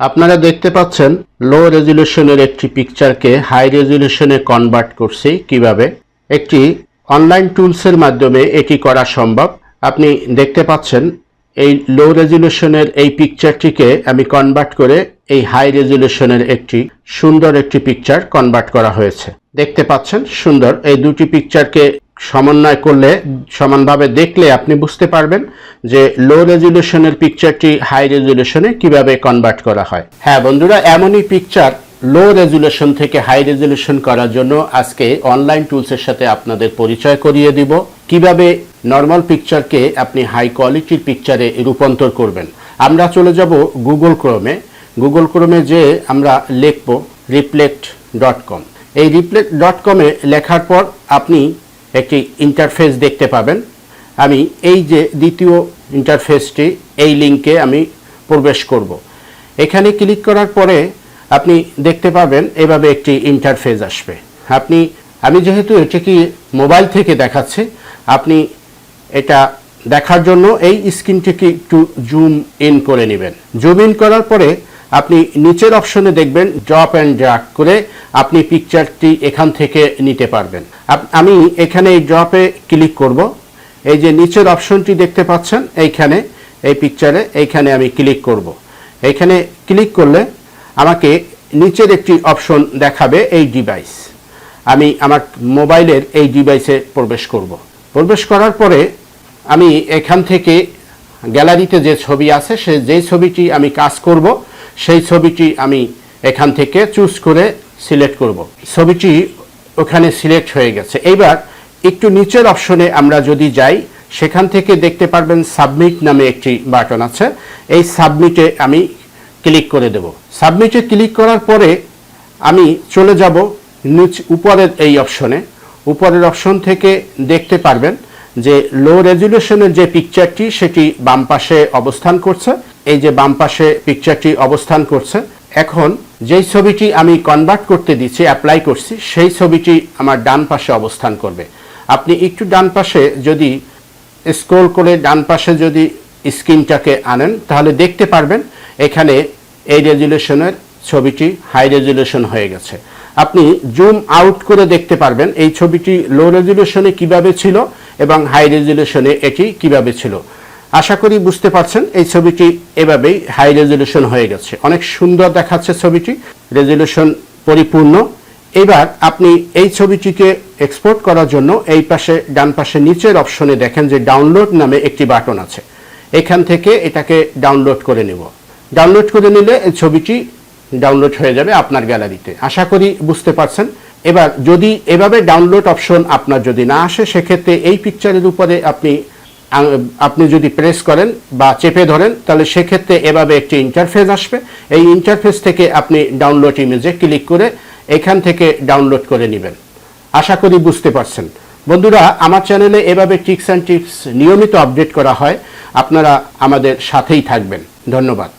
আপনারা দেখতে পাচ্ছেন লো রেজুলেশনের একটি পিকচারকে হাই রেজুলেশনে কনভার্ট করছি কিভাবে। একটি অনলাইন টুলসের মাধ্যমে এটি করা সম্ভব। আপনি দেখতে পাচ্ছেন এই লো রেজুলেশনের এই পিকচারটিকে আমি কনভার্ট করে এই হাই রেজুলেশনের একটি সুন্দর একটি পিকচার কনভার্ট করা হয়েছে। দেখতে পাচ্ছেন সুন্দর এই দুটি পিকচারকে সমন্বয় করলে সমানভাবে দেখলে আপনি বুঝতে পারবেন যে লো রেজুলেশনের পিকচারটি হাই রেজুলেশনে কিভাবে কনভার্ট করা হয়। হ্যাঁ বন্ধুরা, এমনই পিকচার লো রেজুলেশন থেকে হাই রেজুলেশন করার জন্য আজকে অনলাইন টুলসের সাথে আপনাদের পরিচয় করিয়ে দিব। কিভাবে নর্মাল পিকচারকে আপনি হাই কোয়ালিটির পিকচারে রূপান্তর করবেন। আমরা চলে যাব গুগল ক্রোমে যে আমরা লিখব reflect.com। এই reflect.com-এ লেখার পর আপনি একটি ইন্টারফেস দেখতে পাবেন। আমি এই যে দ্বিতীয় ইন্টারফেসটি, এই লিঙ্কে আমি প্রবেশ করব। এখানে ক্লিক করার পরে আপনি দেখতে পাবেন এভাবে একটি ইন্টারফেস আসবে। আমি যেহেতু এটাকে মোবাইল থেকে দেখাচ্ছি, আপনি এটা দেখার জন্য এই স্ক্রিনটিকে একটু জুম ইন করে নেবেন। জুম ইন করার পরে আপনি নিচের অপশনে দেখবেন ড্রপ অ্যান্ড ড্র্যাগ করে আপনি পিকচারটি এখান থেকে নিতে পারবেন। আমি এখানে এই ড্রপে ক্লিক করব। এই যে নিচের অপশনটি দেখতে পাচ্ছেন এইখানে, এই পিকচারে এইখানে আমি ক্লিক করব। এইখানে ক্লিক করলে আমাকে নিচের একটি অপশন দেখাবে এই ডিভাইস। আমি আমার মোবাইলের এই ডিভাইসে প্রবেশ করব। প্রবেশ করার পরে আমি এখান থেকে গ্যালারিতে যে ছবি আছে যেই ছবিটি আমি কাজ করব সেই ছবিটি আমি এখান থেকে চুজ করে সিলেক্ট করব। ছবিটি ওখানে সিলেক্ট হয়ে গেছে। এইবার একটু নিচের অপশনে আমরা যদি যাই, সেখান থেকে দেখতে পারবেন সাবমিট নামে একটি বাটন আছে। এই সাবমিটে আমি ক্লিক করে দেব। সাবমিটে ক্লিক করার পরে আমি চলে যাব উপরের এই অপশনে। উপরের অপশন থেকে দেখতে পারবেন যে লো রেজুলেশনের যে পিকচারটি সেটি বাম পাশে অবস্থান করছে। এই যে বাম পাশে পিকচারটি অবস্থান করছে। এখন যেই ছবিটি আমি কনভার্ট করতে দিচ্ছি, অ্যাপ্লাই করছি, সেই ছবিটি আমার ডান পাশে অবস্থান করবে। আপনি একটু ডান পাশে যদি স্ক্রল করে ডান পাশে যদি স্ক্রিনটাকে আনেন, তাহলে দেখতে পারবেন এখানে এই রেজুলেশনের ছবিটি হাই রেজুলেশন হয়ে গেছে। আপনি জুম আউট করে দেখতে পারবেন এই ছবিটি লো রেজুলেশনে কিভাবে ছিল এবং হাই রেজুলেশনে এটি কিভাবে ছিল। আশা করি বুঝতে পারছেন এই ছবিটি এভাবেই হাই রেজুলেশন হয়ে গেছে। অনেক সুন্দর দেখাচ্ছে ছবিটি, রেজুলেশন পরিপূর্ণ। এবার আপনি এই ছবিটিকে এক্সপোর্ট করার জন্য এই পাশে ডান পাশে নিচের অপশনে দেখেন যে ডাউনলোড নামে একটি বাটন আছে। এখান থেকে এটাকে ডাউনলোড করে নেব। ডাউনলোড করে নিলে এই ছবিটি ডাউনলোড হয়ে যাবে আপনার গ্যালারিতে। আশা করি বুঝতে পারছেন। এবার যদি এভাবে ডাউনলোড অপশন আপনার যদি না আসে, সেক্ষেত্রে এই পিকচারের উপরে আপনি যদি প্রেস করেন বা চেপে ধরেন, তাহলে সেক্ষেত্রে এভাবে একটি ইন্টারফেস আসবে। এই ইন্টারফেস থেকে আপনি ডাউনলোড ইমেজে ক্লিক করে এখান থেকে ডাউনলোড করে নেবেন। আশা করি বুঝতে পারছেন। বন্ধুরা, আমার চ্যানেলে এভাবে ট্রিক্স অ্যান্ড টিপস নিয়মিত আপডেট করা হয়। আপনারা আমাদের সাথেই থাকবেন। ধন্যবাদ।